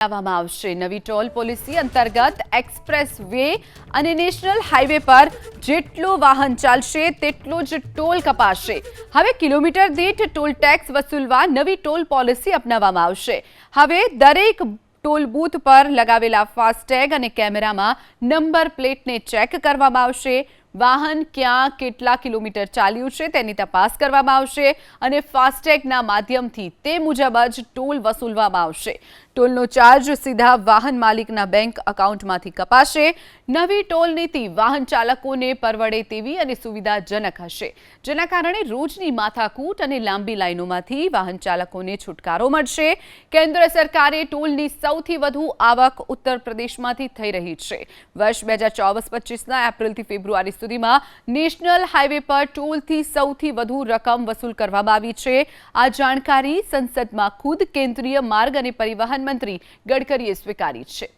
બનાવવામાં આવશે। નવી ટોલ પોલિસી અંતર્ગત એક્સપ્રેસ વે અને નેશનલ હાઈવે પર જેટલું વાહન ચાલશે તેટલો જ ટોલ કપાશે। હવે કિલોમીટર દીઠ ટોલ ટેક્સ વસૂલવા નવી ટોલ પોલિસી અપનાવવામાં આવશે। હવે દરેક ટોલ બૂથ પર લગાવેલા ફાસ્ટેગ અને કેમેરામાં નંબર પ્લેટને ચેક કરવામાં આવશે। વાહન ક્યાં કેટલા કિલોમીટર ચાલ્યું છે તેની તપાસ કરવામાં આવશે અને ફાસ્ટેગના માધ્યમથી તે મુજબ જ ટોલ વસૂલવામાં આવશે। ટોલનો ચાર્જ સીધા વાહન માલિકના બેંક એકાઉન્ટમાંથી કપાશે। નવી ટોલ નીતિ વાહન ચાલકોને પરવડે તેવી અને સુવિધાજનક હશે, જેના કારણે રોજની માથાકૂટ અને લાંબી લાઈનોમાંથી વાહન ચાલકોને છુટકારો મળશે। કેન્દ્ર સરકારે ટોલની સૌથી વધુ આવક ઉત્તર પ્રદેશમાંથી થઈ રહી છે। વર્ષ 2024-25ના એપ્રિલથી ફેબ્રુઆરી સુધીમાં નેશનલ હાઈવે પર ટોલથી સૌથી વધુ રકમ વસૂલ કરવામાં આવી છે। આ જાણકારી સંસદમાં ખુદ કેન્દ્રીય માર્ગ અને પરિવહન મંત્રી ગડકરીએ સ્વીકારી છે।